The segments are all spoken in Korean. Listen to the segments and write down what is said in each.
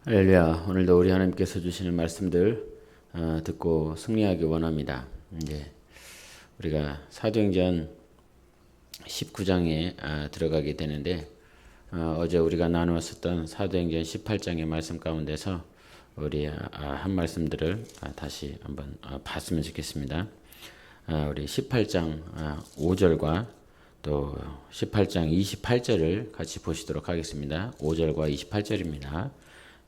할렐루야. 오늘도 우리 하나님께서 주시는 말씀들 듣고 승리하기 원합니다. 이제 우리가 사도행전 19장에 들어가게 되는데 어제 우리가 나누었었던 사도행전 18장의 말씀 가운데서 우리 한 말씀들을 다시 한번 봤으면 좋겠습니다. 우리 18장 5절과 또 18장 28절을 같이 보시도록 하겠습니다. 5절과 28절입니다.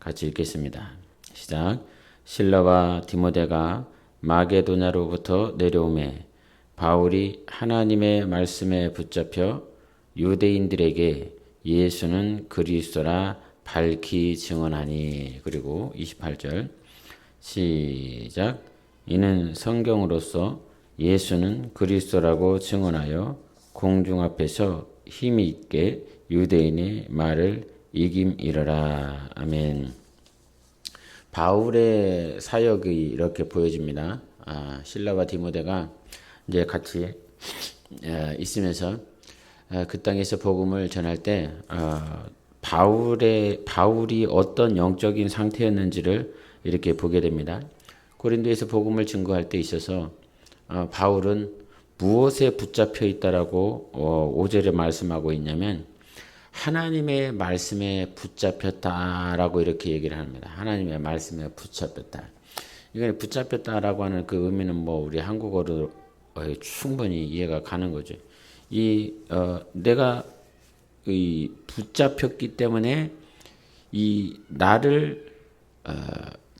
같이 읽겠습니다. 시작. 실라와 디모데가 마게도냐로부터 내려오매 바울이 하나님의 말씀에 붙잡혀 유대인들에게 예수는 그리스도라 밝히 증언하니. 그리고 28절 시작. 이는 성경으로서 예수는 그리스도라고 증언하여 공중 앞에서 힘이 있게 유대인의 말을 이김이러라. 아멘. 바울의 사역이 이렇게 보여집니다. 실라와 디모데가 이제 같이 있으면서 그 땅에서 복음을 전할 때 바울이 어떤 영적인 상태였는지를 이렇게 보게 됩니다. 고린도에서 복음을 증거할 때 있어서 바울은 무엇에 붙잡혀 있다라고 5절에 말씀하고 있냐면 하나님의 말씀에 붙잡혔다라고 이렇게 얘기를 합니다. 하나님의 말씀에 붙잡혔다. 이건 붙잡혔다라고 하는 그 의미는 우리 한국어로 충분히 이해가 가는 거죠. 내가 붙잡혔기 때문에 이 나를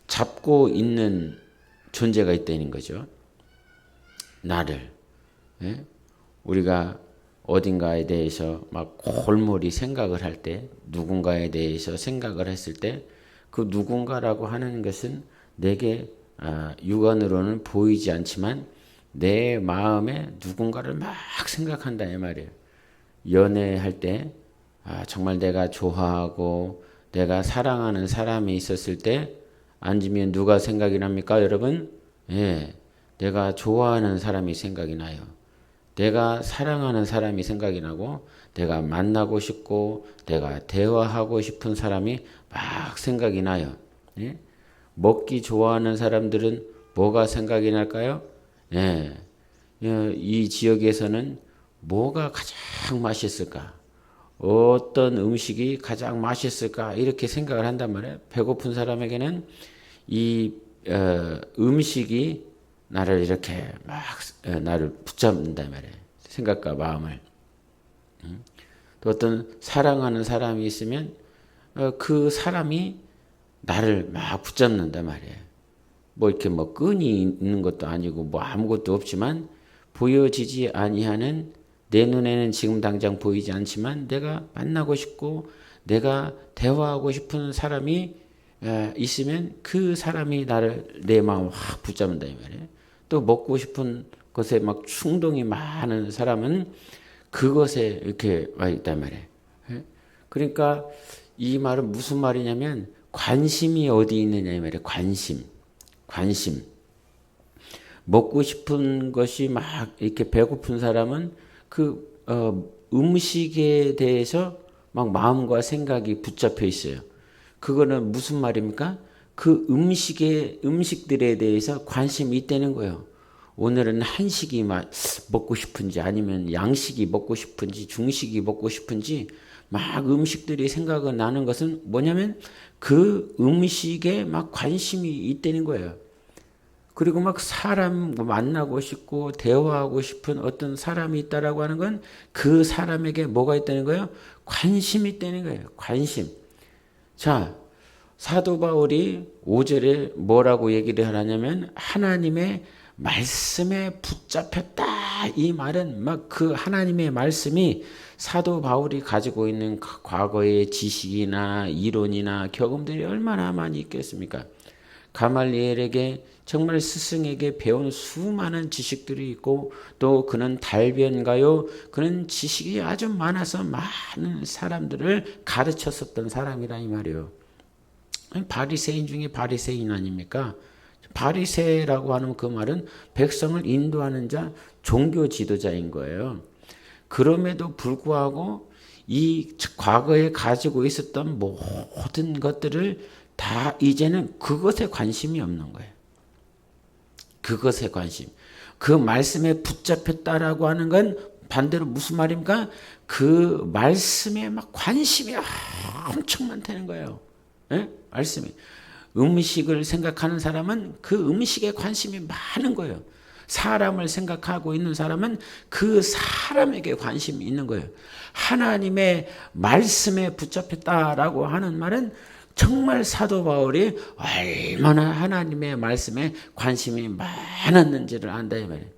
잡고 있는 존재가 있다는 거죠. 나를. 예? 우리가 어딘가에 대해서 막 골몰이 생각을 할 때, 누군가에 대해서 생각을 했을 때, 그 누군가라고 하는 것은 내게 육안으로는 보이지 않지만 내 마음에 누군가를 막 생각한다 이 말이에요. 연애할 때 정말 내가 좋아하고 내가 사랑하는 사람이 있었을 때 앉으면 누가 생각이 납니까, 여러분? 예, 내가 좋아하는 사람이 생각이 나요. 내가 사랑하는 사람이 생각이 나고 내가 만나고 싶고 내가 대화하고 싶은 사람이 막 생각이 나요. 예? 먹기 좋아하는 사람들은 뭐가 생각이 날까요? 예. 이 지역에서는 뭐가 가장 맛있을까? 어떤 음식이 가장 맛있을까? 이렇게 생각을 한단 말이에요. 배고픈 사람에게는 이 음식이 나를 이렇게 막 나를 붙잡는다 말이에요. 생각과 마음을. 또 어떤 사랑하는 사람이 있으면 그 사람이 나를 막 붙잡는다 말이에요. 이렇게 끈이 있는 것도 아니고 아무것도 없지만 보여지지 아니하는 내 눈에는 지금 당장 보이지 않지만 내가 만나고 싶고 내가 대화하고 싶은 사람이 있으면 그 사람이 나를 내 마음을 확 붙잡는다 이 말이에요. 또 먹고 싶은 것에 막 충동이 많은 사람은 그것에 이렇게 와 있단 말이에요. 그러니까 이 말은 무슨 말이냐면 관심이 어디 있느냐 이 말이에요. 관심. 먹고 싶은 것이 막 이렇게 배고픈 사람은 그 음식에 대해서 막 마음과 생각이 붙잡혀 있어요. 그거는 무슨 말입니까? 그 음식들에 대해서 관심이 있다는 거예요. 오늘은 한식이 먹고 싶은지 아니면 양식이 먹고 싶은지 중식이 먹고 싶은지 막 음식들이 생각이 나는 것은 뭐냐면 그 음식에 막 관심이 있다는 거예요. 그리고 막 사람 만나고 싶고 대화하고 싶은 어떤 사람이 있다라고 하는 건 그 사람에게 뭐가 있다는 거예요? 관심이 있다는 거예요. 관심. 자, 사도 바울이 5절에 뭐라고 얘기를 하냐면 하나님의 말씀에 붙잡혔다. 이 말은 막 그 하나님의 말씀이 사도 바울이 가지고 있는 과거의 지식이나 이론이나 경험들이 얼마나 많이 있겠습니까? 가말리엘에게 정말 스승에게 배운 수많은 지식들이 있고 또 그는 달변가요. 그는 지식이 아주 많아서 많은 사람들을 가르쳤었던 사람이라 이 말이에요. 바리새인 중에 바리새인 아닙니까? 바리새라고 하는 그 말은 백성을 인도하는 자, 종교 지도자인 거예요. 그럼에도 불구하고 이 과거에 가지고 있었던 모든 것들을 다 이제는 그것에 관심이 없는 거예요. 그것에 관심. 그 말씀에 붙잡혔다라고 하는 건 반대로 무슨 말입니까? 그 말씀에 막 관심이 엄청 많다는 거예요. 예? 말씀이. 음식을 생각하는 사람은 그 음식에 관심이 많은 거예요. 사람을 생각하고 있는 사람은 그 사람에게 관심이 있는 거예요. 하나님의 말씀에 붙잡혔다라고 하는 말은 정말 사도 바울이 얼마나 하나님의 말씀에 관심이 많았는지를 안다 이 말이에요.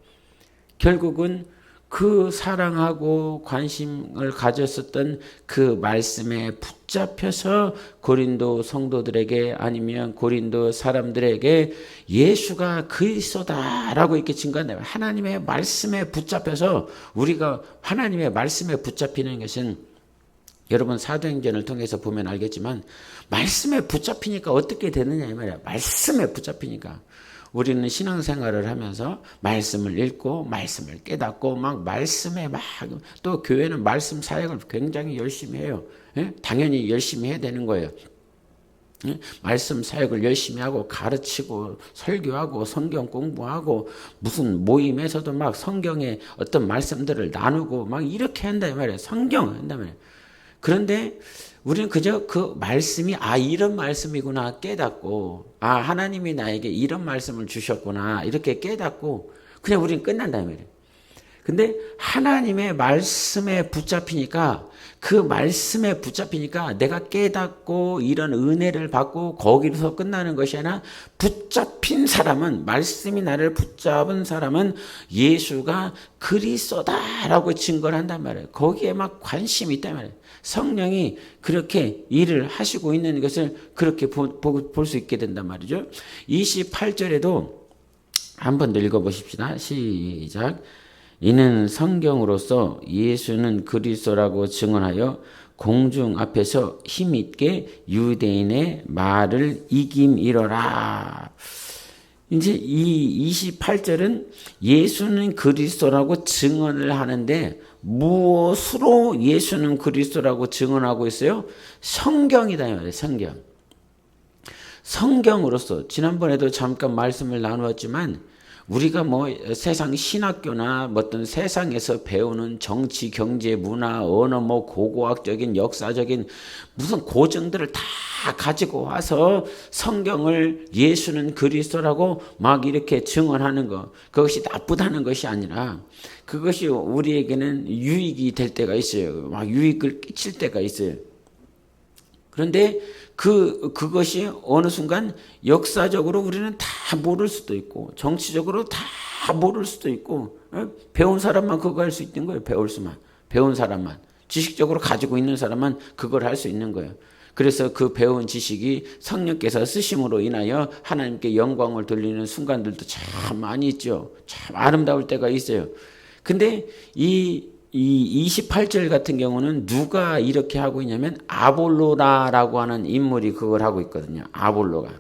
결국은 그 사랑하고 관심을 가졌었던 그 말씀에 붙잡혀서 고린도 성도들에게 아니면 고린도 사람들에게 예수가 그리스도다라고 이렇게 증거한다. 하나님의 말씀에 붙잡혀서 우리가 하나님의 말씀에 붙잡히는 것은 여러분 사도행전을 통해서 보면 알겠지만 말씀에 붙잡히니까 어떻게 되느냐 이 말이야. 말씀에 붙잡히니까. 우리는 신앙생활을 하면서 말씀을 읽고 말씀을 깨닫고 막 말씀에 막 또 교회는 말씀 사역을 굉장히 열심히 해요. 예? 당연히 열심히 해야 되는 거예요. 예? 말씀 사역을 열심히 하고 가르치고 설교하고 성경 공부하고 무슨 모임에서도 막 성경의 어떤 말씀들을 나누고 막 이렇게 한다 이 말이에요. 성경 한다 말이에요. 그런데 우리는 그저 그 말씀이 이런 말씀이구나 깨닫고 하나님이 나에게 이런 말씀을 주셨구나 이렇게 깨닫고 그냥 우리는 끝난다 말이에요. 근데 하나님의 말씀에 붙잡히니까 그 말씀에 붙잡히니까 내가 깨닫고 이런 은혜를 받고 거기서 끝나는 것이 아니라 붙잡힌 사람은 말씀이 나를 붙잡은 사람은 예수가 그리스도다라고 증거를 한단 말이에요. 거기에 막 관심이 있단 말이에요. 성령이 그렇게 일을 하시고 있는 것을 그렇게 볼 수 있게 된단 말이죠. 28절에도 한 번 더 읽어보십시다. 시작. 이는 성경으로서 예수는 그리스도라고 증언하여 공중 앞에서 힘있게 유대인의 말을 이김이러라. 이제 이 28절은 예수는 그리스도라고 증언을 하는데 무엇으로 예수는 그리스도라고 증언하고 있어요? 성경이다 이 말이에요. 성경. 성경으로서 지난번에도 잠깐 말씀을 나누었지만 우리가 뭐 세상 신학교나 어떤 세상에서 배우는 정치, 경제, 문화, 언어, 뭐 고고학적인 역사적인 무슨 고증들을 다 가지고 와서 성경을 예수는 그리스도라고 막 이렇게 증언하는 것, 그것이 나쁘다는 것이 아니라 그것이 우리에게는 유익이 될 때가 있어요. 막 유익을 끼칠 때가 있어요. 그런데 그것이 어느 순간 역사적으로 우리는 다 모를 수도 있고 정치적으로 다 모를 수도 있고 배운 사람만 그거 할 수 있는 거예요. 배운 사람만 지식적으로 가지고 있는 사람만 그걸 할 수 있는 거예요. 그래서 그 배운 지식이 성령께서 쓰심으로 인하여 하나님께 영광을 돌리는 순간들도 참 많이 있죠. 참 아름다울 때가 있어요. 근데 이 28절 같은 경우는 누가 이렇게 하고 있냐면 아볼로라라고 하는 인물이 그걸 하고 있거든요. 아볼로가.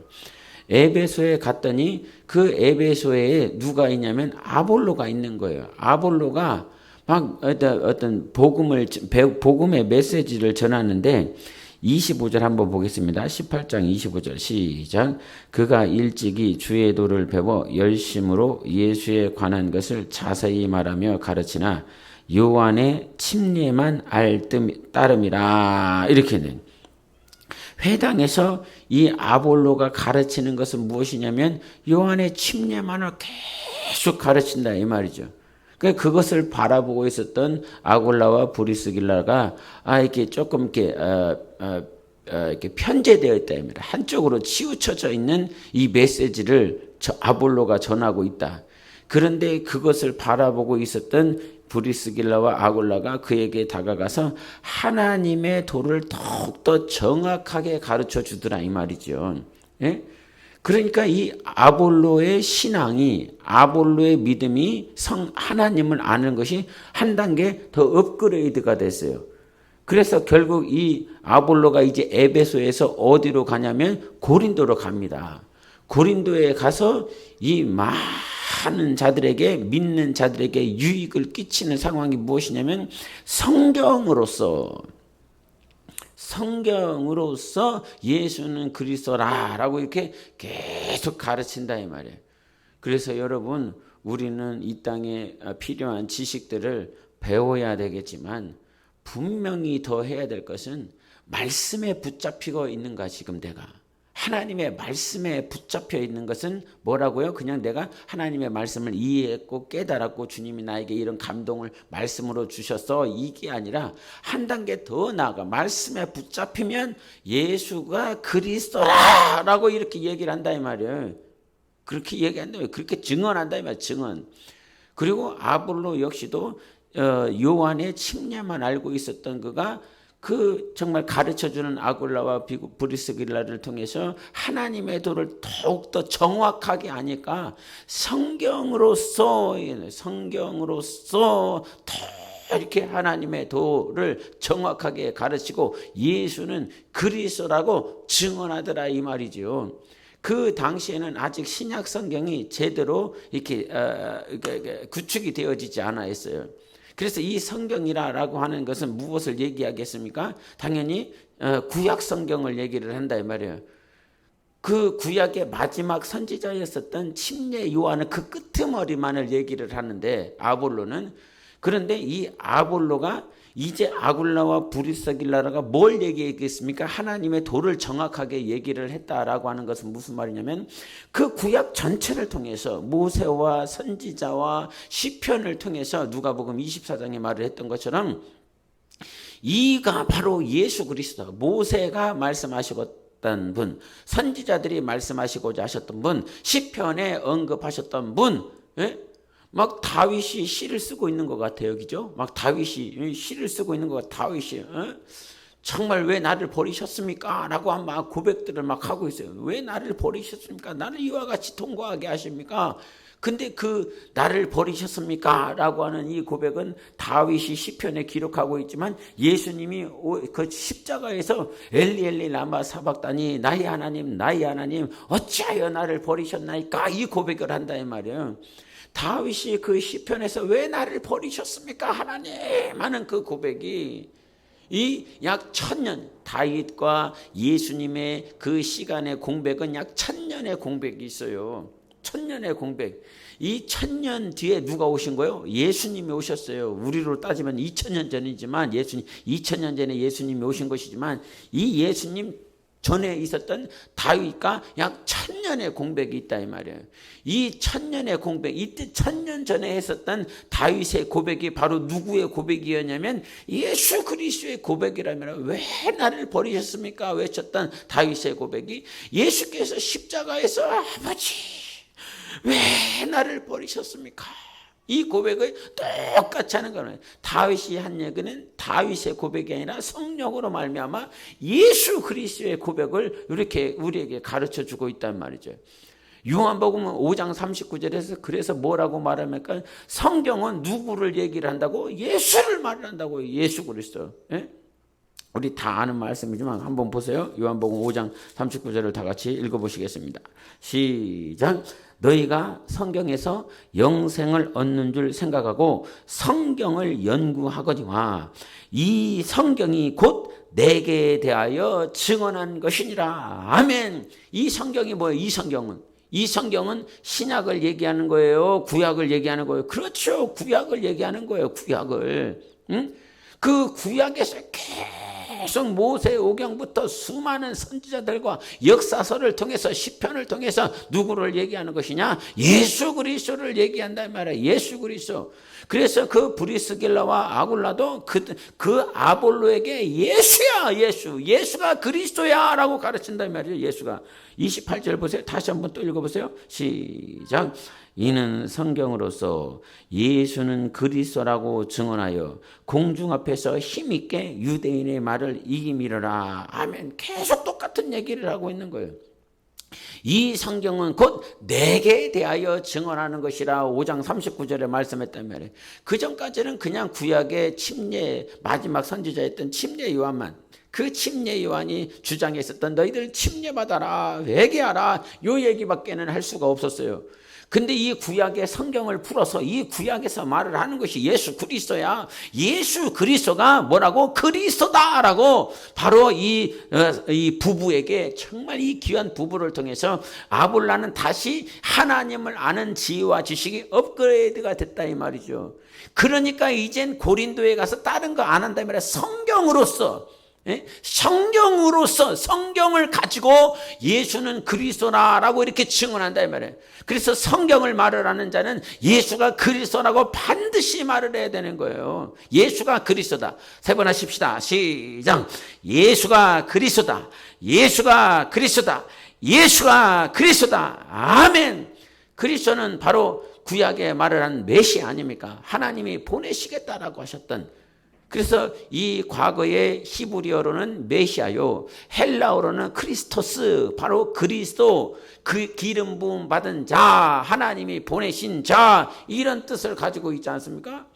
에베소에 갔더니 그 에베소에 누가 있냐면 아볼로가 있는 거예요. 아볼로가 막 어떤 복음의 메시지를 전하는데 25절 한번 보겠습니다. 18장 25절 시작. 그가 일찍이 주의 도를 배워 열심으로 예수에 관한 것을 자세히 말하며 가르치나 요한의 침례만 따름이라 이렇게 된. 회당에서 이 아볼로가 가르치는 것은 무엇이냐면 요한의 침례만을 계속 가르친다 이 말이죠. 그러니까 그것을 바라보고 있었던 아골라와 브리스길라가 이렇게 조금 이렇게 편제되어 있다 이 말이야. 한쪽으로 치우쳐져 있는 이 메시지를 아볼로가 전하고 있다. 그런데 그것을 바라보고 있었던 브리스길라와 아골라가 그에게 다가가서 하나님의 도를 더욱더 정확하게 가르쳐 주더라 이 말이죠. 예? 그러니까 이 아볼로의 신앙이 아볼로의 믿음이 하나님을 아는 것이 한 단계 더 업그레이드가 됐어요. 그래서 결국 이 아볼로가 이제 에베소에서 어디로 가냐면 고린도로 갑니다. 고린도에 가서 이 많은 자들에게 믿는 자들에게 유익을 끼치는 상황이 무엇이냐면 성경으로서 성경으로서 예수는 그리스도라라고 이렇게 계속 가르친다 이 말이에요. 그래서 여러분 우리는 이 땅에 필요한 지식들을 배워야 되겠지만 분명히 더 해야 될 것은 말씀에 붙잡히고 있는가. 지금 내가 하나님의 말씀에 붙잡혀 있는 것은 뭐라고요? 그냥 내가 하나님의 말씀을 이해했고 깨달았고 주님이 나에게 이런 감동을 말씀으로 주셔서 이게 아니라 한 단계 더 나아가 말씀에 붙잡히면 예수가 그리스도라라고 이렇게 얘기를 한다 이 말이에요. 그렇게 얘기한다. 그렇게 증언한다 이 말이에요. 증언. 그리고 아볼로 역시도 요한의 침례만 알고 있었던 그가 그 정말 가르쳐주는 아굴라와 브리스길라를 통해서 하나님의 도를 더욱더 정확하게 아니까 성경으로서 더 이렇게 하나님의 도를 정확하게 가르치고 예수는 그리스도라고 증언하더라 이 말이죠. 그 당시에는 아직 신약 성경이 제대로 이렇게 구축이 되어지지 않아 있어요. 그래서 이 성경이라고 하는 것은 무엇을 얘기하겠습니까? 당연히 구약 성경을 얘기를 한다 이 말이에요. 그 구약의 마지막 선지자였었던 침례 요한은 그 끄트머리만을 얘기를 하는데 아볼로는, 그런데 이 아볼로가 이제 아굴라와 브리스길라가 뭘 얘기했겠습니까? 하나님의 도를 정확하게 얘기를 했다라고 하는 것은 무슨 말이냐면 그 구약 전체를 통해서 모세와 선지자와 시편을 통해서 누가복음 24장에 말을 했던 것처럼 이가 바로 예수 그리스도, 모세가 말씀하시던 분, 선지자들이 말씀하시고자 하셨던 분, 시편에 언급하셨던 분, 막 다윗이 시를 쓰고 있는 것 같아요. 그죠? 막 다윗이 시를 쓰고 있는 것 같아요. 다윗이 정말 왜 나를 버리셨습니까? 라고 막 고백들을 막 하고 있어요. 왜 나를 버리셨습니까? 나를 이와 같이 통과하게 하십니까? 근데 그 나를 버리셨습니까? 라고 하는 이 고백은 다윗이 시편에 기록하고 있지만 예수님이 그 십자가에서 엘리 엘리 라마 사박다니 나의 하나님 어찌하여 나를 버리셨나이까? 이 고백을 한다 이 말이에요. 다윗이 그 시편에서 왜 나를 버리셨습니까 하나님 하는 그 고백이 이 약 1000년 다윗과 예수님의 그 시간의 공백은 약 1000년의 공백이 있어요. 1000년의 공백. 이 1000년 뒤에 누가 오신 거예요? 예수님이 오셨어요. 우리로 따지면 2000년 전이지만 2000년 전에 예수님이 오신 것이지만 이 예수님 전에 있었던 다윗과 약 1000년의 공백이 있다 이 말이에요. 이 1000년의 공백, 이때 1000년 전에 했었던 다윗의 고백이 바로 누구의 고백이었냐면 예수 그리스도의 고백이라면 왜 나를 버리셨습니까? 외쳤던 다윗의 고백이 예수께서 십자가에서 아버지 왜 나를 버리셨습니까? 이 고백을 똑같이 하는 거는 다윗이 한 얘기는 다윗의 고백이 아니라 성령으로 말미암아 예수 그리스도의 고백을 이렇게 우리에게 가르쳐주고 있단 말이죠. 요한복음은 5장 39절에서 그래서 뭐라고 말합니까? 성경은 누구를 얘기를 한다고? 예수를 말을 한다고. 예수 그리스도. 우리 다 아는 말씀이지만 한번 보세요. 요한복음 5장 39절을 다 같이 읽어보시겠습니다. 시작. 너희가 성경에서 영생을 얻는 줄 생각하고 성경을 연구하거니와 이 성경이 곧 내게 대하여 증언한 것이니라. 아멘. 이 성경이 뭐예요? 이 성경은 신약을 얘기하는 거예요? 구약을 얘기하는 거예요? 그렇죠. 구약을 얘기하는 거예요. 구약을. 그 구약에서 계속 모세 오경부터 수많은 선지자들과 역사서를 통해서 시편을 통해서 누구를 얘기하는 것이냐? 예수 그리스도를 얘기한다 이 말이야. 예수 그리스도. 그래서 그 브리스길라와 아굴라도 그 아볼로에게 예수야 예수가 그리스도야 라고 가르친다 이 말이에요. 예수가. 28절 보세요. 다시 한번 또 읽어보세요. 시작. 이는 성경으로서 예수는 그리스도라고 증언하여 공중 앞에서 힘있게 유대인의 말을 이기미르라. 아멘. 계속 똑같은 얘기를 하고 있는 거예요. 이 성경은 곧 내게 대하여 증언하는 것이라 5장 39절에 말씀했단 말이에요. 그 전까지는 그냥 구약의 침례 마지막 선지자였던 침례 요한만, 그 침례 요한이 주장했었던 너희들 침례받아라 회개하라 요 얘기밖에는 할 수가 없었어요. 근데 이 구약의 성경을 풀어서 이 구약에서 말을 하는 것이 예수 그리스도야. 예수 그리스도가 뭐라고? 그리스도다라고 바로 이 부부에게 정말 이 귀한 부부를 통해서 아볼라는 다시 하나님을 아는 지혜와 지식이 업그레이드가 됐다 이 말이죠. 그러니까 이젠 고린도에 가서 다른 거 안 한다 말이야. 성경으로서 성경으로서 성경을 가지고 예수는 그리스도라고 이렇게 증언한다 이 말이에요. 그래서 성경을 말을 하는 자는 예수가 그리스도라고 반드시 말을 해야 되는 거예요. 예수가 그리스도다. 세 번 하십시다. 시작. 예수가 그리스도다. 예수가 그리스도다. 예수가 그리스도다. 아멘. 그리스도는 바로 구약에 말을 한 메시아 아닙니까? 하나님이 보내시겠다라고 하셨던. 그래서 이 과거의 히브리어로는 메시아요, 헬라어로는 크리스토스, 바로 그리스도, 그 기름 부음 받은 자, 하나님이 보내신 자, 이런 뜻을 가지고 있지 않습니까?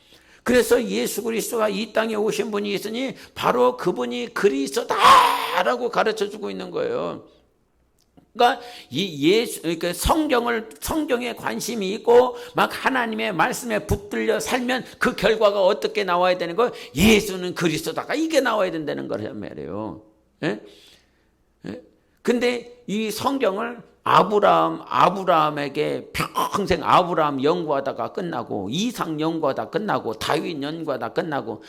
그래서 예수 그리스도가 이 땅에 오신 분이 있으니 바로 그분이 그리스도다라고 가르쳐주고 있는 거예요. 그러니까 그러니까 성경에 관심이 있고 막 하나님의 말씀에 붙들려 살면 그 결과가 어떻게 나와야 되는 거예요? 예수는 그리스도다가 이게 나와야 된다는 거란 말이에요. 예? 예? 근데 이 성경을 아브라함에게 평생 아브라함 연구하다가 끝나고 이삭 연구하다 끝나고 다윗 연구하다 끝나고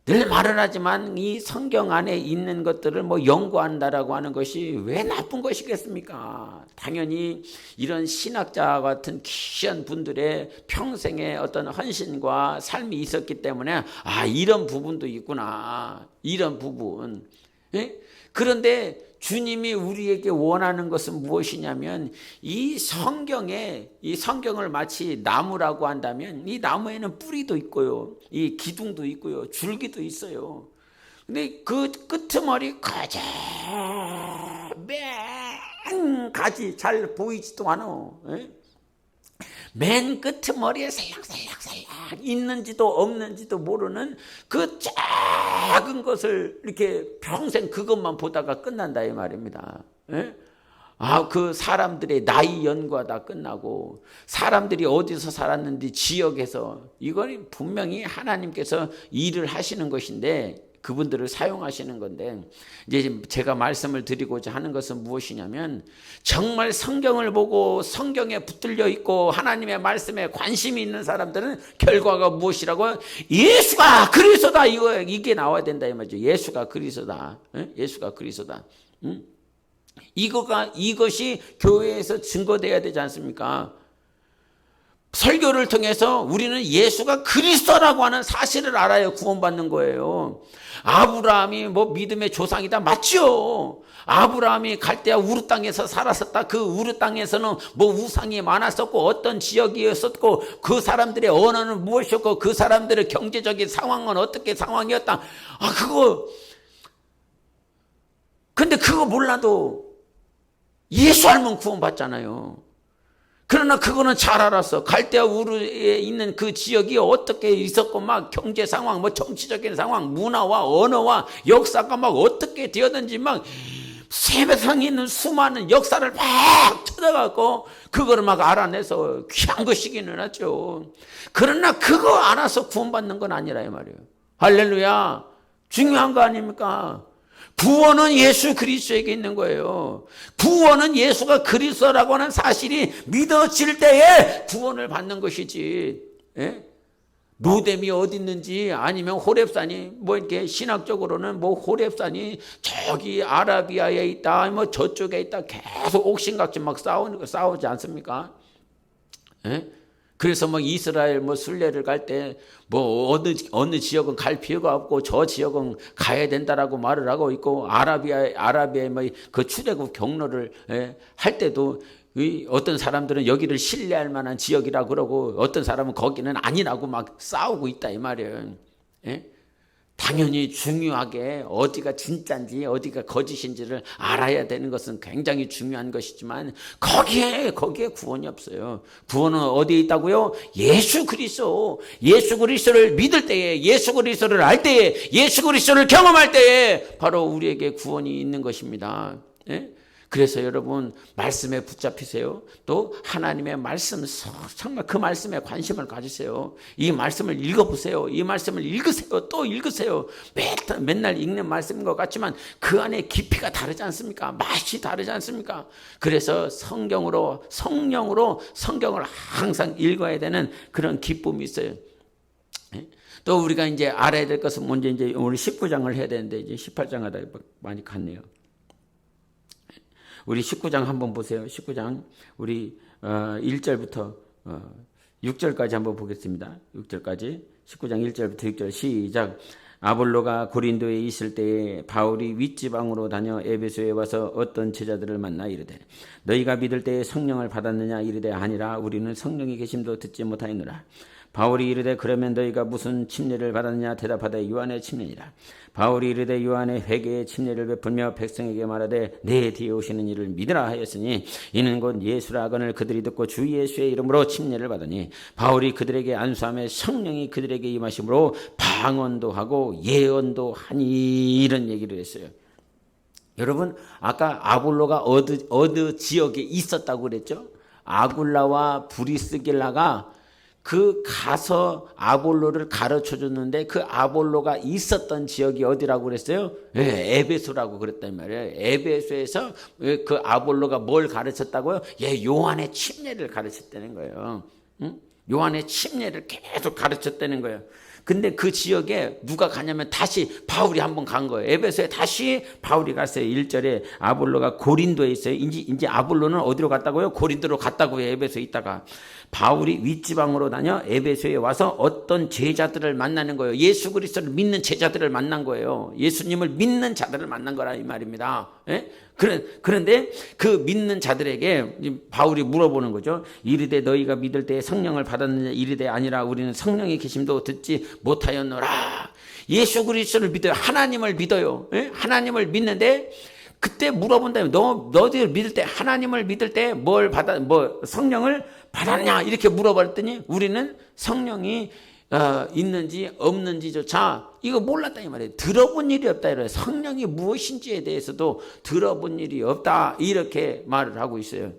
늘 말을 하지만 이 성경 안에 있는 것들을 뭐 연구한다라고 하는 것이 왜 나쁜 것이겠습니까? 당연히 이런 신학자 같은 귀한 분들의 평생의 어떤 헌신과 삶이 있었기 때문에 이런 부분도 있구나. 이런 부분. 예? 그런데 주님이 우리에게 원하는 것은 무엇이냐면 이 성경을 마치 나무라고 한다면 이 나무에는 뿌리도 있고요. 이 기둥도 있고요. 줄기도 있어요. 근데 그 끄트머리 가자 맨 가지 잘 보이지도 않아. 예? 맨 끄트머리에 살랑살랑 있는지도 없는지도 모르는 그 작은 것을 이렇게 평생 그것만 보다가 끝난다 이 말입니다. 예? 그 사람들의 나이 연구하다 끝나고 사람들이 어디서 살았는지 지역에서 이건 분명히 하나님께서 일을 하시는 것인데 그분들을 사용하시는 건데 이제 제가 말씀을 드리고자 하는 것은 무엇이냐면 정말 성경을 보고 성경에 붙들려 있고 하나님의 말씀에 관심이 있는 사람들은 결과가 무엇이라고? 예수가 그리스도다 이게 나와야 된다 이 말이죠. 예수가 그리스도다. 예수가 그리스도다. 이것이 교회에서 증거돼야 되지 않습니까? 설교를 통해서 우리는 예수가 그리스도라고 하는 사실을 알아야 구원받는 거예요. 아브라함이 뭐 믿음의 조상이다 맞죠? 아브라함이 갈대아 우르 땅에서 살았었다. 그 우르 땅에서는 뭐 우상이 많았었고 어떤 지역이었었고 그 사람들의 언어는 무엇이었고 그 사람들의 경제적인 상황은 어떻게 상황이었다. 근데 그거 몰라도 예수 알면 구원받잖아요. 그러나 그거는 잘 알았어. 갈대아 우르에 있는 그 지역이 어떻게 있었고 막 경제 상황, 뭐 정치적인 상황, 문화와 언어와 역사가 막 어떻게 되었는지 막 세상에 있는 수많은 역사를 막 찾아갖고 그거를 막 알아내서 귀한 것이기는 하죠. 그러나 그거 알아서 구원받는 건 아니라 이 말이에요. 할렐루야. 중요한 거 아닙니까? 구원은 예수 그리스도에게 있는 거예요. 구원은 예수가 그리스도라고 하는 사실이 믿어질 때에 구원을 받는 것이지. 예? 로뎀이 어디 있는지 아니면 호렙산이 뭐 이렇게 신학적으로는 뭐 호렙산이 저기 아라비아에 있다 뭐 저쪽에 있다 계속 옥신각신 막 싸우지 않습니까? 예? 그래서 뭐 이스라엘 뭐 순례를 갈 때 뭐 어느 지역은 갈 필요가 없고 저 지역은 가야 된다라고 말을 하고 있고 아라비아에 뭐 그 출애굽 경로를 할 때도 어떤 사람들은 여기를 신뢰할 만한 지역이라 그러고 어떤 사람은 거기는 아니라고 막 싸우고 있다 이 말이에요. 예? 당연히 중요하게 어디가 진짜인지 어디가 거짓인지를 알아야 되는 것은 굉장히 중요한 것이지만 거기에 구원이 없어요. 구원은 어디에 있다고요? 예수 그리스도. 예수 그리스도를 믿을 때에, 예수 그리스도를 알 때에, 예수 그리스도를 경험할 때에 바로 우리에게 구원이 있는 것입니다. 예? 그래서 여러분 말씀에 붙잡히세요. 또 하나님의 말씀 정말 그 말씀에 관심을 가지세요. 이 말씀을 읽어보세요. 이 말씀을 읽으세요. 또 읽으세요. 맨날 읽는 말씀인 것 같지만 그 안에 깊이가 다르지 않습니까? 맛이 다르지 않습니까? 그래서 성령으로 성경을 항상 읽어야 되는 그런 기쁨이 있어요. 또 우리가 이제 알아야 될 것은 먼저 이제 우리 19장을 해야 되는데 이제 18장 하다 많이 갔네요. 우리 19장 한번 보세요. 19장 우리 1절부터 6절까지 한번 보겠습니다. 6절까지 19장 1절부터 6절 시작. 아볼로가 고린도에 있을 때에 바울이 윗지방으로 다녀 에베소에 와서 어떤 제자들을 만나 이르되 너희가 믿을 때에 성령을 받았느냐 이르되 아니라 우리는 성령이 계심도 듣지 못하였노라. 바울이 이르되 그러면 너희가 무슨 침례를 받았느냐 대답하되 요한의 침례니라. 바울이 이르되 요한의 회개의 침례를 베풀며 백성에게 말하되 내 뒤에 오시는 이를 믿으라 하였으니 이는 곧 예수라 하거늘 그들이 듣고 주 예수의 이름으로 침례를 받으니 바울이 그들에게 안수하며 성령이 그들에게 임하심으로 방언도 하고 예언도 하니 이런 얘기를 했어요. 여러분 아까 아볼로가 어느 지역에 있었다고 그랬죠? 아굴라와 브리스길라가 그 가서 아볼로를 가르쳐 줬는데 그 아볼로가 있었던 지역이 어디라고 그랬어요? 네, 에베소라고 그랬단 말이에요. 에베소에서 그 아볼로가 뭘 가르쳤다고요? 요한의 침례를 가르쳤다는 거예요. 응? 요한의 침례를 계속 가르쳤다는 거예요. 근데 그 지역에 누가 가냐면 다시 바울이 한번 간 거예요. 에베소에 다시 바울이 갔어요. 1절에 아볼로가 고린도에 있어요. 이제 아볼로는 어디로 갔다고요? 고린도로 갔다고요. 에베소에 있다가. 바울이 윗지방으로 다녀 에베소에 와서 어떤 제자들을 만나는 거예요. 예수 그리스도를 믿는 제자들을 만난 거예요. 예수님을 믿는 자들을 만난 거라 이 말입니다. 예? 그런데 그 믿는 자들에게 바울이 물어보는 거죠. 이르되 너희가 믿을 때 성령을 받았느냐 이르되 아니라 우리는 성령의 계심도 듣지 못하였노라. 예수 그리스도를 믿어요. 하나님을 믿어요. 예? 하나님을 믿는데 그때 물어본다면 너희들 믿을 때 하나님을 믿을 때 성령을 받았냐 이렇게 물어봤더니 우리는 성령이 있는지 없는지조차 이거 몰랐다 이 말이에요. 들어본 일이 없다 이래요. 성령이 무엇인지에 대해서도 들어본 일이 없다 이렇게 말을 하고 있어요.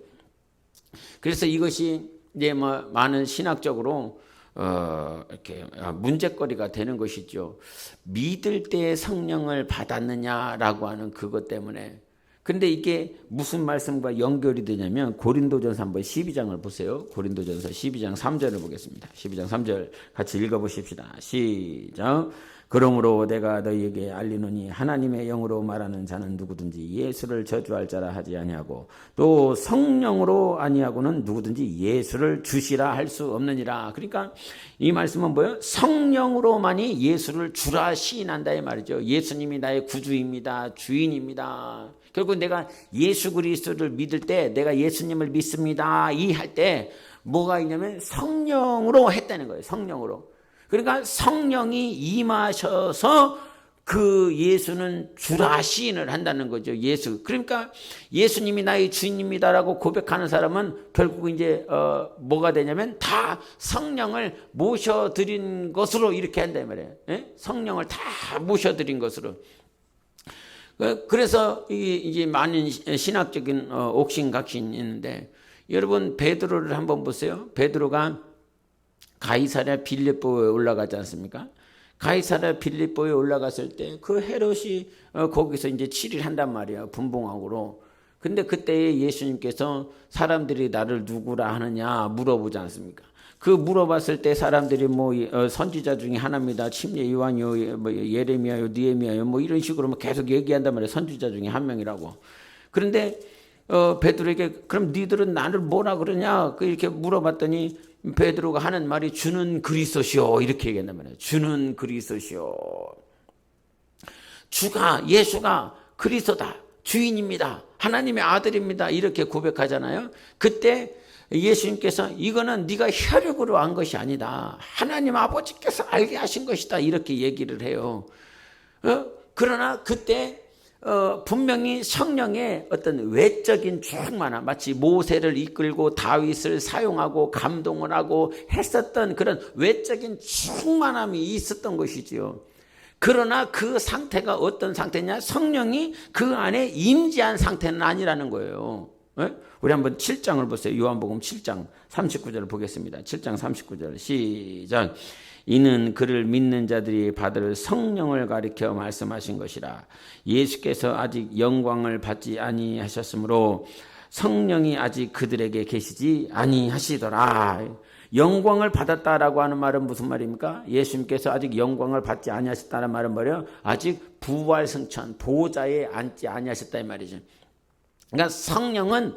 그래서 이것이 이제 많은 신학적으로 이렇게 문제거리가 되는 것이죠. 믿을 때 성령을 받았느냐라고 하는 그것 때문에. 근데 이게 무슨 말씀과 연결이 되냐면 고린도전서 한번 12장을 보세요. 고린도전서 12장 3절을 보겠습니다. 12장 3절 같이 읽어보십시다. 시작. 그러므로 내가 너희에게 알리노니 하나님의 영으로 말하는 자는 누구든지 예수를 저주할 자라 하지 아니하고 또 성령으로 아니하고는 누구든지 예수를 주시라 할 수 없느니라. 그러니까 이 말씀은 뭐예요? 성령으로만이 예수를 주라 시인한다 이 말이죠. 예수님이 나의 구주입니다. 주인입니다. 결국 내가 예수 그리스도를 믿을 때 내가 예수님을 믿습니다. 이 할 때 뭐가 있냐면 성령으로 했다는 거예요. 성령으로. 그러니까 성령이 임하셔서 그 예수는 주라 시인을 한다는 거죠. 예수. 그러니까 예수님이 나의 주인입니다라고 고백하는 사람은 결국 이제 뭐가 되냐면 다 성령을 모셔드린 것으로 이렇게 한다 말이에요. 예? 성령을 다 모셔드린 것으로. 그래서 이제 많은 신학적인 옥신각신이 있는데 여러분 베드로를 한번 보세요. 베드로가 가이사랴 빌립보에 올라가지 않습니까? 가이사랴 빌립보에 올라갔을 때 그 헤롯이 거기서 이제 치리를 한단 말이에요. 분봉왕으로. 근데 그때 예수님께서 사람들이 나를 누구라 하느냐 물어보지 않습니까? 그 물어봤을 때 사람들이 선지자 중에 하나입니다. 침례 요한이요, 예레미야요, 느헤미야요, 이런 식으로 계속 얘기한단 말이에요. 선지자 중에 한 명이라고. 그런데 베드로에게 그럼 니들은 나를 뭐라 그러냐? 이렇게 물어봤더니 베드로가 하는 말이 주는 그리스도시오 이렇게 얘기한단 말이에요. 주는 그리스도시오. 예수가 그리스도다. 주인입니다. 하나님의 아들입니다. 이렇게 고백하잖아요. 그때 예수님께서 이거는 네가 혈육으로 한 것이 아니다. 하나님 아버지께서 알게 하신 것이다. 이렇게 얘기를 해요. 그러나 그때 분명히 성령의 어떤 외적인 충만함, 마치 모세를 이끌고 다윗을 사용하고 감동을 하고 했었던 그런 외적인 충만함이 있었던 것이지요. 그러나 그 상태가 어떤 상태냐? 성령이 그 안에 임재한 상태는 아니라는 거예요. 예? 우리 한번 7장을 보세요. 요한복음 7장 39절을 보겠습니다. 7장 39절 시작. 이는 그를 믿는 자들이 받을 성령을 가리켜 말씀하신 것이라. 예수께서 아직 영광을 받지 아니하셨으므로 성령이 아직 그들에게 계시지 아니하시더라. 영광을 받았다라고 하는 말은 무슨 말입니까? 예수님께서 아직 영광을 받지 아니하셨다는 말은 뭐예요? 아직 부활승천 보좌에 앉지 아니하셨다 이 말이죠. 그러니까 성령은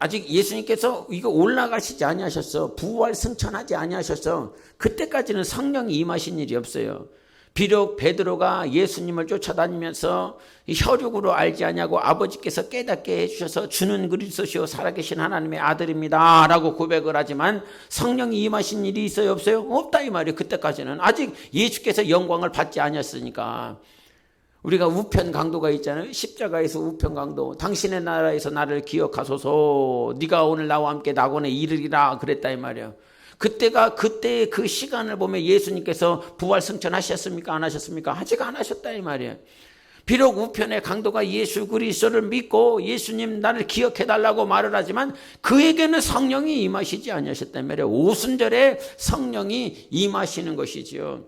아직 예수님께서 이거 올라가시지 아니하셨어. 부활승천하지 아니하셨어. 그때까지는 성령이 임하신 일이 없어요. 비록 베드로가 예수님을 쫓아다니면서 혈육으로 알지 아니하고 아버지께서 깨닫게 해주셔서 주는 그리스도시요 살아계신 하나님의 아들입니다 라고 고백을 하지만 성령이 임하신 일이 있어요 없어요? 없다 이 말이에요. 그때까지는 아직 예수께서 영광을 받지 아니했으니까. 우리가 우편 강도가 있잖아요. 십자가에서 우편 강도. 당신의 나라에서 나를 기억하소서. 네가 오늘 나와 함께 낙원에 이르리라 그랬다 이 말이에요. 그때의 그 시간을 보면 예수님께서 부활 승천하셨습니까? 안 하셨습니까? 아직 안 하셨다 이 말이에요. 비록 우편의 강도가 예수 그리스도를 믿고 예수님 나를 기억해 달라고 말을 하지만 그에게는 성령이 임하시지 아니하셨다 이 말이에요. 오순절에 성령이 임하시는 것이지요.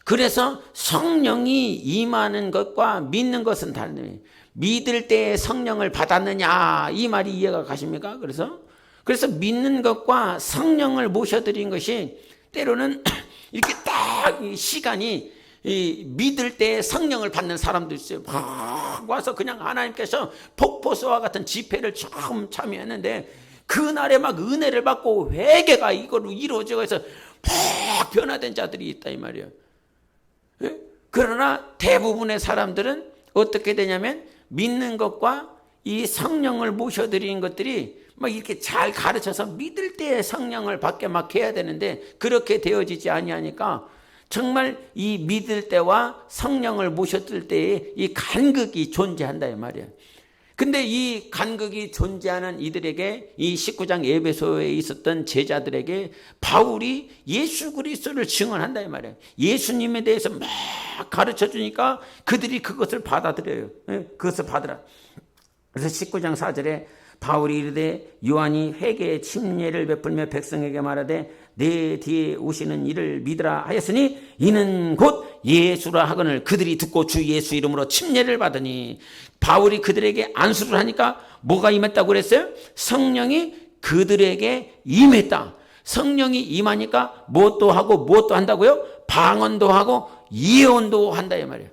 그래서 성령이 임하는 것과 믿는 것은 다르네요. 믿을 때에 성령을 받았느냐 이 말이 이해가 가십니까? 그래서 믿는 것과 성령을 모셔드린 것이 때로는 이렇게 딱 시간이 믿을 때 성령을 받는 사람도 있어요. 막 와서 그냥 하나님께서 폭포수와 같은 집회를 처음 참여했는데 그날에 막 은혜를 받고 회개가 이걸로 이루어지고 해서 막 변화된 자들이 있다 이 말이에요. 그러나 대부분의 사람들은 어떻게 되냐면 믿는 것과 이 성령을 모셔드리는 것들이 막 이렇게 잘 가르쳐서 믿을 때 성령을 받게 막 해야 되는데 그렇게 되어지지 아니하니까 정말 이 믿을 때와 성령을 모셔들 때에 이 간극이 존재한다 이 말이에요. 근데 이 간극이 존재하는 이들에게 이 19장 에베소에 있었던 제자들에게 바울이 예수 그리스도를 증언한다 이 말이에요. 예수님에 대해서 막 가르쳐 주니까 그들이 그것을 받아들여요. 그것을 받으라. 그래서 19장 4절에 바울이 이르되 요한이 회개의 침례를 베풀며 백성에게 말하되 내 뒤에 오시는 이를 믿으라 하였으니 이는 곧 예수라 하거늘 그들이 듣고 주 예수 이름으로 침례를 받으니 바울이 그들에게 안수를 하니까 뭐가 임했다고 그랬어요? 성령이 그들에게 임했다. 성령이 임하니까 무엇도 하고 무엇도 한다고요? 방언도 하고 예언도 한다 이 말이에요.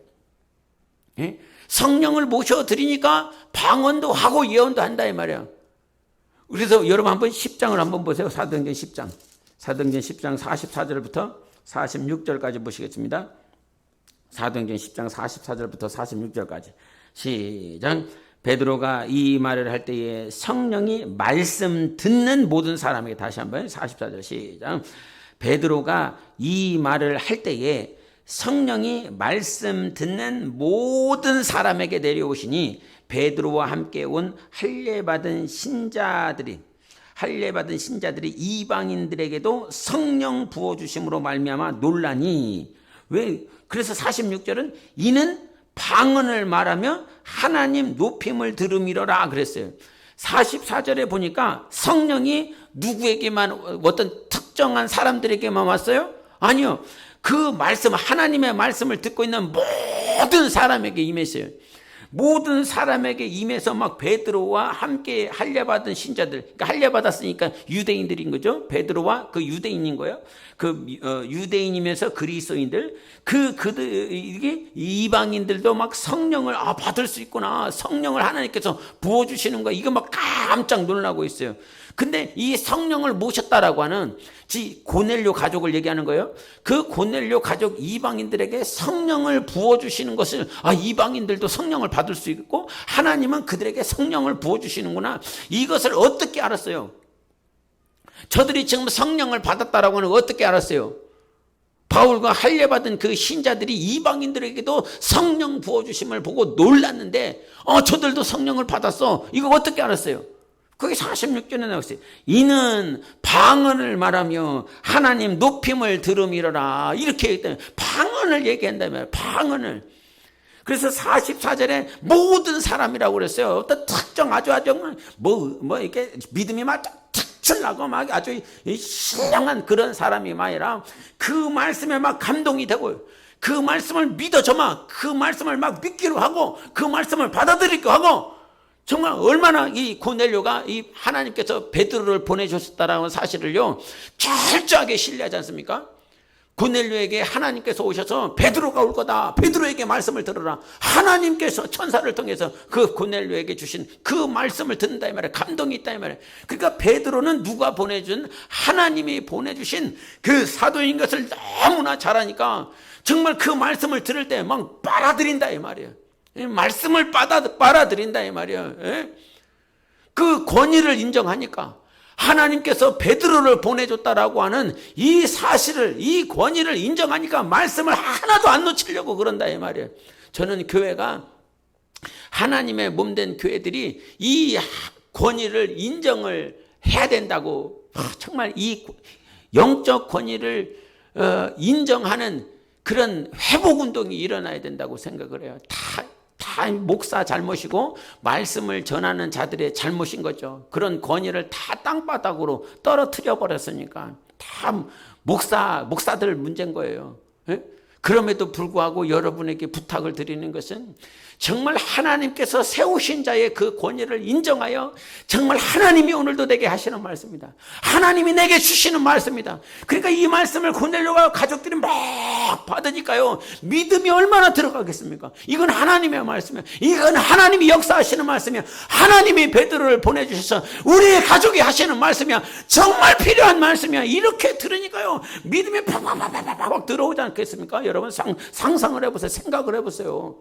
예? 성령을 모셔드리니까 방언도 하고 예언도 한다 이 말이에요. 그래서 여러분 한번 10장을 한번 보세요. 사도행전 10장. 사도행전 10장 44절부터 46절까지 보시겠습니다. 사도행전 10장 44절부터 46절까지. 시작. 베드로가 이 말을 할 때에 성령이 말씀 듣는 모든 사람에게 다시 한번 44절 시작. 베드로가 이 말을 할 때에 성령이 말씀 듣는 모든 사람에게 내려오시니 베드로와 함께 온 할례받은 신자들이 이방인들에게도 성령 부어주심으로 말미암아 놀라니 왜? 그래서 46절은 이는 방언을 말하며 하나님 높임을 들음이로라 그랬어요. 44절에 보니까 성령이 누구에게만 어떤 특정한 사람들에게만 왔어요? 아니요. 그 말씀 하나님의 말씀을 듣고 있는 모든 사람에게 임했어요. 모든 사람에게 임해서 막 베드로와 함께 할례받은 신자들, 그러니까 할례받았으니까 유대인들인 거죠. 베드로와 그 유대인인 거예요. 그 유대인이면서 그리스도인들, 이게 이방인들도 막 성령을 받을 수 있구나. 성령을 하나님께서 부어주시는 거야. 이거 막 깜짝 놀라고 있어요. 근데 이 성령을 모셨다라고 하는 고넬료 가족을 얘기하는 거예요. 그 고넬료 가족 이방인들에게 성령을 부어주시는 것을 이방인들도 성령을 받을 수 있고 하나님은 그들에게 성령을 부어주시는구나. 이것을 어떻게 알았어요? 저들이 지금 성령을 받았다라고 하는 걸 어떻게 알았어요? 바울과 할례받은 그 신자들이 이방인들에게도 성령 부어주심을 보고 놀랐는데 저들도 성령을 받았어. 이거 어떻게 알았어요? 그게 46절에 나왔어요. 이는 방언을 말하며 하나님 높임을 들음이로라. 이렇게 얘기 때문에 방언을 얘기한다면 방언을. 그래서 44절에 모든 사람이라고 그랬어요. 어떤 특정 아주 이렇게 믿음이 막 특출나고 막 아주 신령한 그런 사람이 아니라 그 말씀에 막 감동이 되고 그 말씀을 믿어져 막 그 말씀을 막 믿기로 하고 그 말씀을 받아들이기로 하고 정말 얼마나 이 고넬료가 이 하나님께서 베드로를 보내주셨다라는 사실을요 철저하게 신뢰하지 않습니까? 고넬료에게 하나님께서 오셔서 베드로가 올 거다. 베드로에게 말씀을 들어라. 하나님께서 천사를 통해서 그 고넬료에게 주신 그 말씀을 듣는다 이 말이에요. 감동이 있다 이 말이에요. 그러니까 베드로는 누가 보내준 하나님이 보내주신 그 사도인 것을 너무나 잘하니까 정말 그 말씀을 들을 때 막 빨아들인다 이 말이에요. 말씀을 빨아들인다 이 말이에요. 그 권위를 인정하니까 하나님께서 베드로를 보내줬다라고 하는 이 사실을, 이 권위를 인정하니까 말씀을 하나도 안 놓치려고 그런다 이 말이에요. 저는 교회가 하나님의 몸된 교회들이 이 권위를 인정을 해야 된다고, 정말 이 영적 권위를 인정하는 그런 회복운동이 일어나야 된다고 생각을 해요. 다 목사 잘못이고 말씀을 전하는 자들의 잘못인 거죠. 그런 권위를 다 땅바닥으로 떨어뜨려 버렸으니까 다 목사들 문제인 거예요. 그럼에도 불구하고 여러분에게 부탁을 드리는 것은 정말 하나님께서 세우신 자의 그 권위를 인정하여 정말 하나님이 오늘도 내게 하시는 말씀입니다. 하나님이 내게 주시는 말씀입니다. 그러니까 이 말씀을 고넬료와 가족들이 막 받으니까요 믿음이 얼마나 들어가겠습니까? 이건 하나님의 말씀이에요. 이건 하나님이 역사하시는 말씀이야. 하나님이 베드로를 보내주셔서 우리 가족이 하시는 말씀이야. 정말 필요한 말씀이야. 이렇게 들으니까요 믿음이 팍팍팍팍 들어오지 않겠습니까? 여러분 상상을 해보세요. 생각을 해보세요.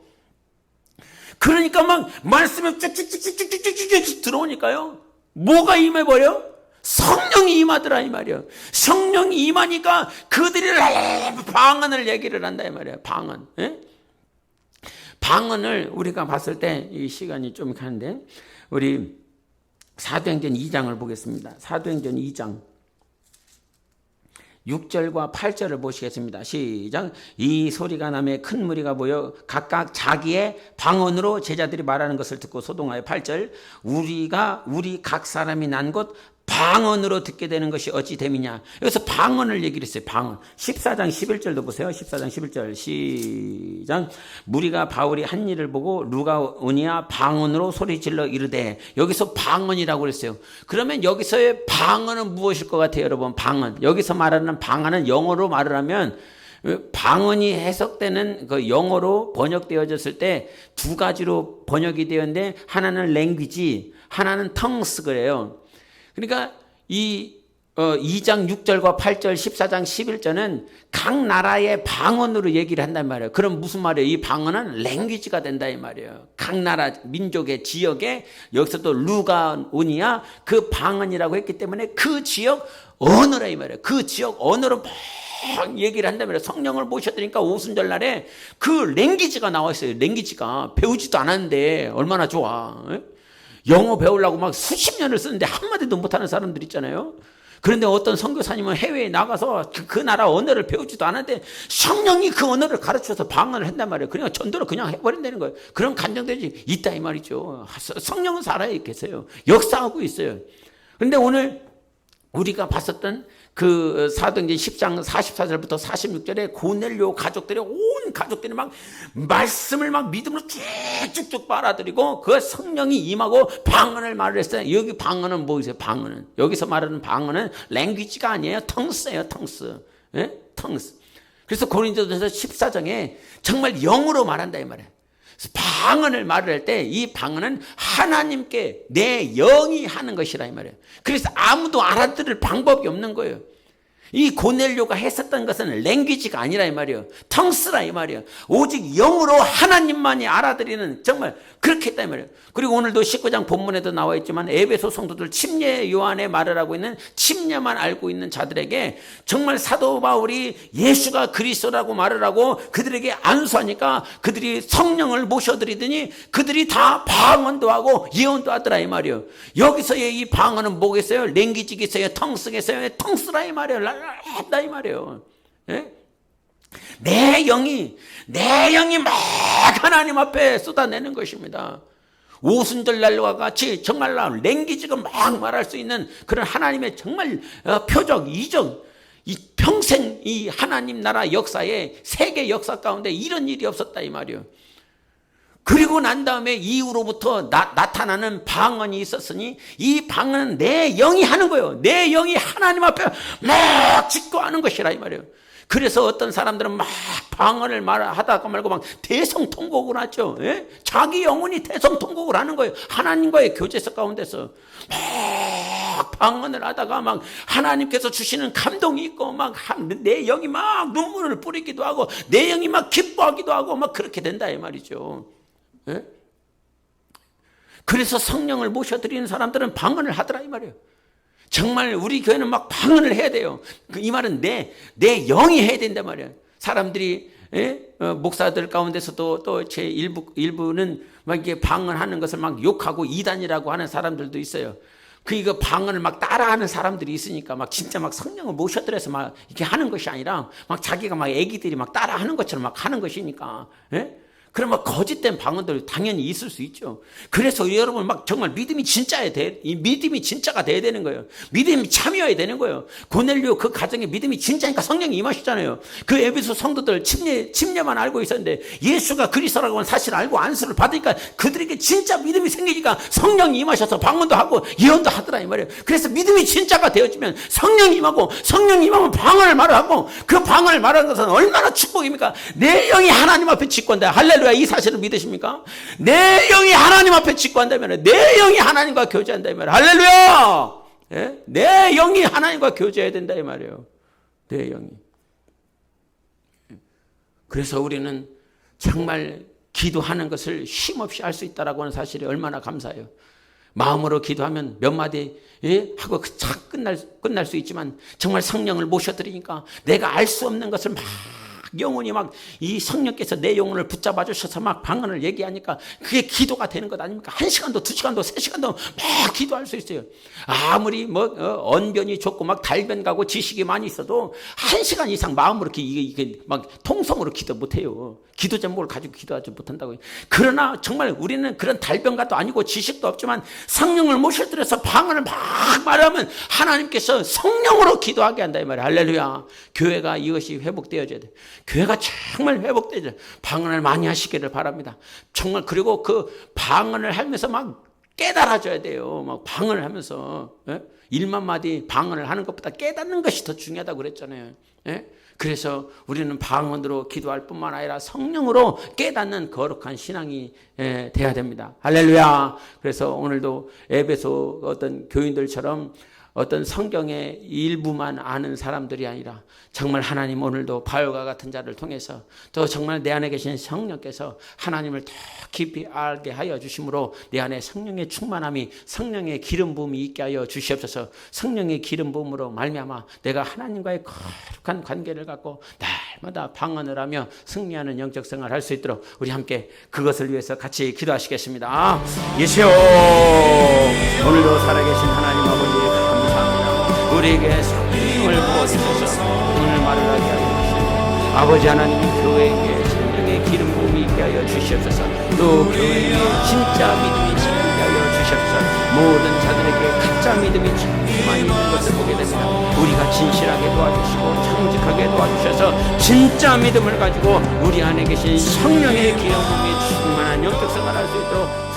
그러니까 막 말씀이 쭉쭉쭉쭉쭉쭉쭉 들어오니까요 뭐가 임해버려? 성령이 임하더라 이 말이에요. 성령이 임하니까 그들이 방언을 얘기를 한다 이 말이에요. 방언. 방언을 우리가 봤을 때 이 시간이 좀 가는데 우리 사도행전 2장을 보겠습니다. 사도행전 2장 6절과 8절을 보시겠습니다. 시작. 이 소리가 나매 큰 무리가 모여 각각 자기의 방언으로 제자들이 말하는 것을 듣고 소동하여 8절. 우리 각 사람이 난 곳 방언으로 듣게 되는 것이 어찌 됨이냐. 여기서 방언을 얘기를 했어요. 방언. 14장 11절도 보세요. 14장 11절 시작. 무리가 바울이 한 일을 보고 루가오니아 방언으로 소리질러 이르되. 여기서 방언이라고 그랬어요. 그러면 여기서의 방언은 무엇일 것 같아요, 여러분? 방언. 여기서 말하는 방언은 영어로 말을 하면 방언이 해석되는 그 영어로 번역되어졌을 때 두 가지로 번역이 되었는데 하나는 랭귀지, 하나는 텅스 그래요. 그러니까 이 2장 6절과 8절, 14장 11절은 각 나라의 방언으로 얘기를 한단 말이에요. 그럼 무슨 말이에요? 이 방언은 랭귀지가 된다 이 말이에요. 각 나라 민족의 지역에 여기서도 루가오니아 그 방언이라고 했기 때문에 그 지역 언어라 이 말이에요. 그 지역 언어로 막 얘기를 한단 말이에요. 성령을 모셔드리니까 오순절 날에 그 랭귀지가 나와 있어요. 랭귀지가 배우지도 않았는데 얼마나 좋아. 영어 배우려고 막 수십 년을 쓰는데 한마디도 못하는 사람들 있잖아요. 그런데 어떤 선교사님은 해외에 나가서 그 나라 언어를 배우지도 않았는데 성령이 그 언어를 가르쳐서 방언을 한단 말이에요. 그러니까 전도를 그냥 해버린다는 거예요. 그런 감정들이 있다 이 말이죠. 성령은 살아 계세요. 역사하고 있어요. 그런데 오늘 우리가 봤었던 그 사도행전 10장 44절부터 46절에 고넬료 가족들이 온 가족들이 막 말씀을 막 믿음으로 쭉쭉쭉 빨아들이고 그 성령이 임하고 방언을 말을 했어요. 여기 방언은 뭐이세요? 방언은 여기서 말하는 방언은 랭귀지가 아니에요. 텅스예요. 텅스. 텅스. 그래서 고린도전서 14장에 정말 영으로 말한다 이 말이에요. 방언을 말을 할 때 이 방언은 하나님께 내 영이 하는 것이라 이 말이에요. 그래서 아무도 알아들을 방법이 없는 거예요. 이 고넬료가 했었던 것은 랭귀지가 아니라 이 말이에요. 텅스라 이 말이에요. 오직 영으로 하나님만이 알아들이는, 정말 그렇게 했다 이 말이에요. 그리고 오늘도 19장 본문에도 나와 있지만 에베소 성도들, 침례 요한의 말을 하고 있는, 침례만 알고 있는 자들에게 정말 사도 바울이 예수가 그리스도라고 말을 하고 그들에게 안수하니까 그들이 성령을 모셔드리더니 그들이 다 방언도 하고 예언도 하더라 이 말이에요. 여기서의 이 방언은 뭐겠어요? 랭귀지겠어요? 텅스겠어요? 텅스라 이 말이에요. 랄랄했다 이 말이에요. 예? 내 영이 막 하나님 앞에 쏟아내는 것입니다. 오순절 날과 같이 정말로 랭귀지가 막 말할 수 있는 그런 하나님의 정말 표적, 이적, 이 평생 이 하나님 나라 역사에, 세계 역사 가운데 이런 일이 없었다 이 말이에요. 그리고 난 다음에 이후로부터 나타나는 방언이 있었으니 이 방언은 내 영이 하는 거예요. 내 영이 하나님 앞에 막 짓고 하는 것이라 이 말이에요. 그래서 어떤 사람들은 막 방언을 말하다가 말고 막 대성통곡을 하죠. 예? 자기 영혼이 대성통곡을 하는 거예요. 하나님과의 교제서 가운데서 막 방언을 하다가 막 하나님께서 주시는 감동이 있고 막 내 영이 막 눈물을 뿌리기도 하고 내 영이 막 기뻐하기도 하고 막 그렇게 된다 이 말이죠. 예? 그래서 성령을 모셔드리는 사람들은 방언을 하더라 이 말이에요. 정말 우리 교회는 막 방언을 해야 돼요. 이 말은 내 영이 해야 된단 말이에요. 사람들이 목사들 가운데서도 또 제 일부는 막 이게 방언하는 것을 막 욕하고 이단이라고 하는 사람들도 있어요. 이거 방언을 막 따라하는 사람들이 있으니까 막 진짜 막 성령을 모셔들여서 막 이렇게 하는 것이 아니라 막 자기가 막 애기들이 막 따라하는 것처럼 막 하는 것이니까. 그럼 막 거짓된 방언들 당연히 있을 수 있죠. 그래서 여러분 막 정말 믿음이 진짜야 돼. 이 믿음이 진짜가 돼야 되는 거예요. 믿음이 참여해야 되는 거예요. 고넬료 그 가정에 믿음이 진짜니까 성령이 임하시잖아요. 그 에베소 성도들 침례만 알고 있었는데 예수가 그리스도라고 하는 사실을 알고 안수를 받으니까 그들에게 진짜 믿음이 생기니까 성령이 임하셔서 방언도 하고 예언도 하더라 이 말이에요. 그래서 믿음이 진짜가 되어지면 성령이 임하고, 성령이 임하면 방언을 말하고, 그 방언을 말하는 것은 얼마나 축복입니까? 내 영이 하나님 앞에 직관다. 할렐루야. 이 사실을 믿으십니까? 내 영이 하나님 앞에 직관한다면 내 영이 하나님과 교제한다 이 말이에요. 할렐루야. 예? 내 영이 하나님과 교제해야 된다 이 말이에요. 내 영이. 그래서 우리는 정말 기도하는 것을 쉼없이 할 수 있다라고 하는 사실이 얼마나 감사해요. 마음으로 기도하면 몇 마디 하고 착 끝날 수 있지만 정말 성령을 모셔드리니까 내가 알 수 없는 것을 막 영혼이 막 이 성령께서 내 영혼을 붙잡아 주셔서 막 방언을 얘기하니까 그게 기도가 되는 것 아닙니까? 1시간도 2시간도 3시간도 막 기도할 수 있어요. 아무리 언변이 좋고 막 달변 가고 지식이 많이 있어도 1시간 이상 마음으로 이게 막 통성으로 기도 못해요. 기도 제목을 가지고 기도하지 못한다고요. 그러나 정말 우리는 그런 달변가도 아니고 지식도 없지만 성령을 모셔들여서 방언을 막 말하면 하나님께서 성령으로 기도하게 한다 이 말이에요. 할렐루야. 교회가 이것이 회복되어져야 돼. 교회가 정말 회복되어져. 방언을 많이 하시기를 바랍니다. 정말. 그리고 그 방언을 하면서 막 깨달아져야 돼요. 막 방언을 하면서 1만 마디 방언을 하는 것보다 깨닫는 것이 더 중요하다고 그랬잖아요. 그래서 우리는 방언으로 기도할 뿐만 아니라 성령으로 깨닫는 거룩한 신앙이 돼야 됩니다. 할렐루야. 그래서 오늘도 에베소 어떤 교인들처럼 어떤 성경의 일부만 아는 사람들이 아니라 정말 하나님 오늘도 바울과 같은 자를 통해서 또 정말 내 안에 계신 성령께서 하나님을 더 깊이 알게 하여 주심으로 내 안에 성령의 충만함이, 성령의 기름 부음이 있게 하여 주시옵소서. 성령의 기름 부음으로 말미암아 내가 하나님과의 거룩한 관계를 갖고 날마다 방언을 하며 승리하는 영적 생활을 할 수 있도록 우리 함께 그것을 위해서 같이 기도하시겠습니다. 예수여, 오늘도 살아계신 하나님 아버지 감사합니다. 우리에게 성령을 부어주셔서 오늘 말을 하게 하여 주시고 아버지 하나님 교회에게 성령의 기름 부음이 있게 하여 주시옵소서. 또 교회에 진짜 믿음이 생기게 하여 주시옵소서. 모든 자들에게 가짜 믿음이 많이 있는 것을 보게 됩니다. 우리가 진실하게 도와주시고 정직하게 도와주셔서 진짜 믿음을 가지고 우리 안에 계신 성령의 기름 부음이 충만한 영적 생활을 할 수 있도록